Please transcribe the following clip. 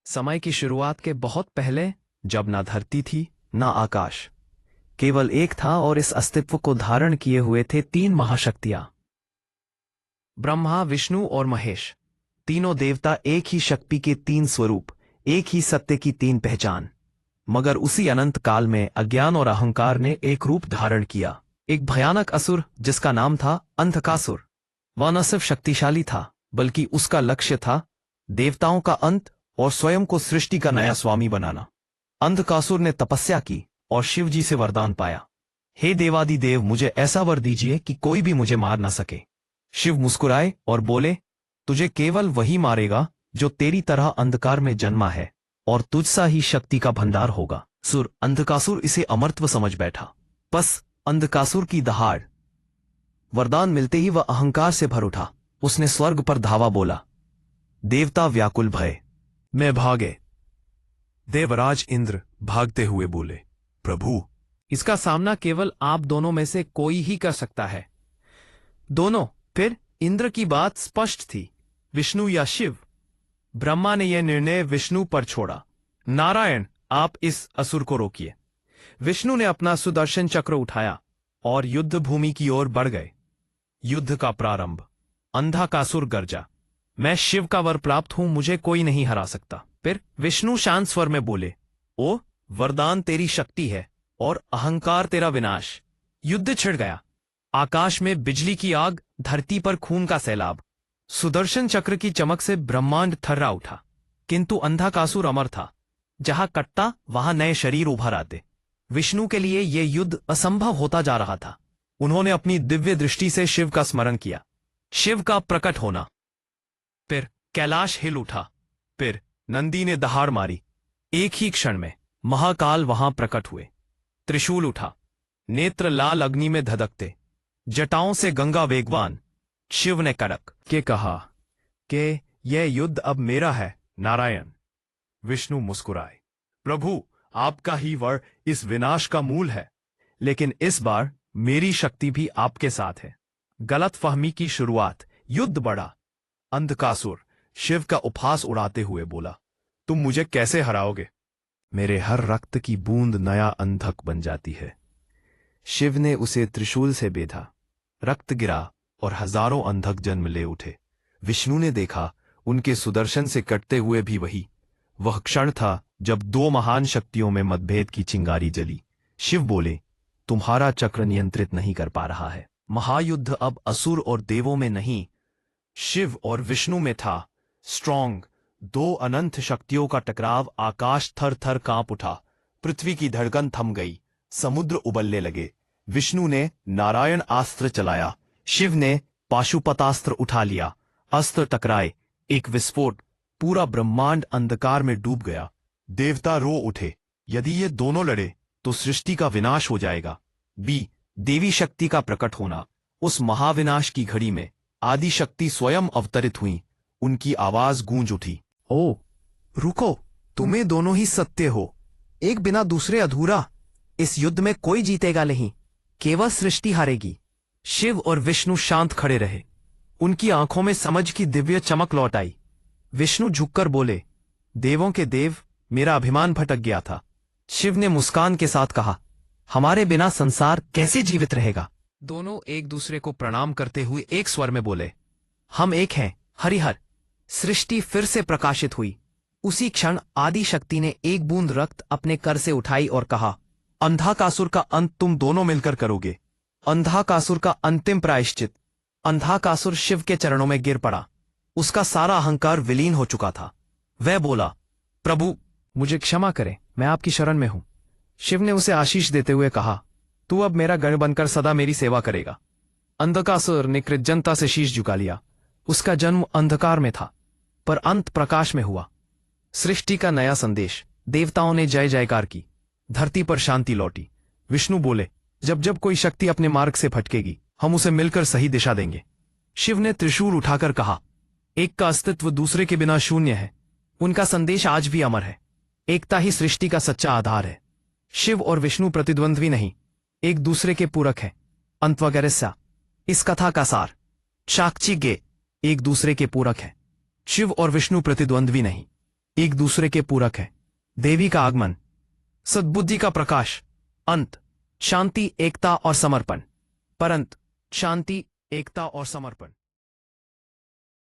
समय की शुरुआत के बहुत पहले, जब ना धरती थी ना आकाश, केवल एक था और इस अस्तित्व को धारण किए हुए थे तीन महाशक्तियां, ब्रह्मा, विष्णु और महेश। तीनों देवता एक ही शक्ति के तीन स्वरूप, एक ही सत्य की तीन पहचान। मगर उसी अनंत काल में अज्ञान और अहंकार ने एक रूप धारण किया, एक भयानक असुर जिसका नाम था अंधकासुर। वह न सिर्फ शक्तिशाली था, बल्कि उसका लक्ष्य था देवताओं का अंत और स्वयं को सृष्टि का नया स्वामी बनाना। अंधकासुर ने तपस्या की और शिव जी से वरदान पाया, हे देवादिदेव, मुझे ऐसा वर दीजिए कि कोई भी मुझे मार न सके। शिव मुस्कुराए और बोले, तुझे केवल वही मारेगा जो तेरी तरह अंधकार में जन्मा है, और तुझसा ही शक्ति का भंडार होगा। अंधकासुर इसे अमरत्व समझ बैठा। बस अंधकासुर की दहाड़, वरदान मिलते ही वह अहंकार से भर उठा। उसने स्वर्ग पर धावा बोला। देवता व्याकुल भय में भागे। देवराज इंद्र भागते हुए बोले, प्रभु, इसका सामना केवल आप दोनों में से कोई ही कर सकता है। दोनों। फिर इंद्र की बात स्पष्ट थी, विष्णु या शिव। ब्रह्मा ने यह निर्णय विष्णु पर छोड़ा। नारायण, आप इस असुर को रोकिए। विष्णु ने अपना सुदर्शन चक्र उठाया और युद्ध भूमि की ओर बढ़ गए। युद्ध का प्रारंभ। अंधकासुर गरजा, मैं शिव का वर प्राप्त हूं, मुझे कोई नहीं हरा सकता। फिर विष्णु शांत स्वर में बोले, ओ वरदान तेरी शक्ति है और अहंकार तेरा विनाश। युद्ध छिड़ गया। आकाश में बिजली की आग, धरती पर खून का सैलाब। सुदर्शन चक्र की चमक से ब्रह्मांड थर्रा उठा। किंतु अंधकासुर अमर था। जहां कटता वहां नए शरीर उभर आते। विष्णु के लिए यह युद्ध असंभव होता जा रहा था। उन्होंने अपनी दिव्य दृष्टि से शिव का स्मरण किया। शिव का प्रकट होना। फिर कैलाश हिल उठा। फिर नंदी ने दहाड़ मारी। एक ही क्षण में महाकाल वहां प्रकट हुए। त्रिशूल उठा, नेत्र लाल अग्नि में धधकते, जटाओं से गंगा वेगवान। शिव ने कड़क के कहा कि यह युद्ध अब मेरा है। नारायण। विष्णु मुस्कुराए, प्रभु, आपका ही वर इस विनाश का मूल है। लेकिन इस बार मेरी शक्ति भी आपके साथ है। गलतफहमी की शुरुआत। युद्ध बढ़ा। अंधकासुर शिव का उपहास उड़ाते हुए बोला, तुम मुझे कैसे हराओगे? मेरे हर रक्त की बूंद नया अंधक बन जाती है। शिव ने उसे त्रिशूल से बेधा। रक्त गिरा और हजारों अंधक जन्म ले उठे। विष्णु ने देखा, उनके सुदर्शन से कटते हुए भी वह क्षण था जब दो महान शक्तियों में मतभेद की चिंगारी जली। शिव बोले, तुम्हारा चक्र नियंत्रित नहीं कर पा रहा है। महायुद्ध अब असुर और देवों में नहीं, शिव और विष्णु में था। स्ट्रॉन्ग, दो अनंत शक्तियों का टकराव। आकाश थर थर कांप उठा। पृथ्वी की धड़कन थम गई। समुद्र उबलने लगे। विष्णु ने नारायण अस्त्र चलाया। शिव ने पाशुपतास्त्र उठा लिया। अस्त्र टकराए, एक विस्फोट। पूरा ब्रह्मांड अंधकार में डूब गया। देवता रो उठे, यदि ये दोनों लड़े तो सृष्टि का विनाश हो जाएगा। देवी शक्ति का प्रकट होना। उस महाविनाश की घड़ी में आदि शक्ति स्वयं अवतरित हुई। उनकी आवाज गूंज उठी, ओ रुको, तुम्हें दोनों ही सत्य हो, एक बिना दूसरे अधूरा। इस युद्ध में कोई जीतेगा नहीं, केवल सृष्टि हारेगी। शिव और विष्णु शांत खड़े रहे। उनकी आंखों में समझ की दिव्य चमक लौट आई। विष्णु झुककर बोले, देवों के देव, मेरा अभिमान भटक गया था। शिव ने मुस्कान के साथ कहा, हमारे बिना संसार कैसे जीवित रहेगा? दोनों एक दूसरे को प्रणाम करते हुए एक स्वर में बोले, हम एक हैं, हरिहर। सृष्टि फिर से प्रकाशित हुई। उसी क्षण आदि शक्ति ने एक बूंद रक्त अपने कर से उठाई और कहा, अंधकासुर का अंत तुम दोनों मिलकर करोगे। अंधकासुर का अंतिम प्रायश्चित। अंधकासुर शिव के चरणों में गिर पड़ा। उसका सारा अहंकार विलीन हो चुका था। वह बोला, प्रभु, मुझे क्षमा करें, मैं आपकी शरण में हूं। शिव ने उसे आशीष देते हुए कहा, तू अब मेरा गण बनकर सदा मेरी सेवा करेगा। अंधकासुर ने कृतज्ञता से शीश झुका लिया। उसका जन्म अंधकार में था, पर अंत प्रकाश में हुआ। सृष्टि का नया संदेश। देवताओं ने जय जयकार की। धरती पर शांति लौटी। विष्णु बोले, जब जब कोई शक्ति अपने मार्ग से भटकेगी, हम उसे मिलकर सही दिशा देंगे। शिव ने त्रिशूल उठाकर कहा, एक का अस्तित्व दूसरे के बिना शून्य है। उनका संदेश आज भी अमर है। एकता ही सृष्टि का सच्चा आधार है। शिव और विष्णु प्रतिद्वंद्वी नहीं, एक दूसरे के पूरक है। अंतवगैरस्या, इस कथा का सार। साक्षी गे, एक दूसरे के पूरक है। शिव और विष्णु प्रतिद्वंद्वी नहीं, एक दूसरे के पूरक है। देवी का आगमन, सद्बुद्धि का प्रकाश, अंत, शांति, एकता और समर्पण। परंतु शांति, एकता और समर्पण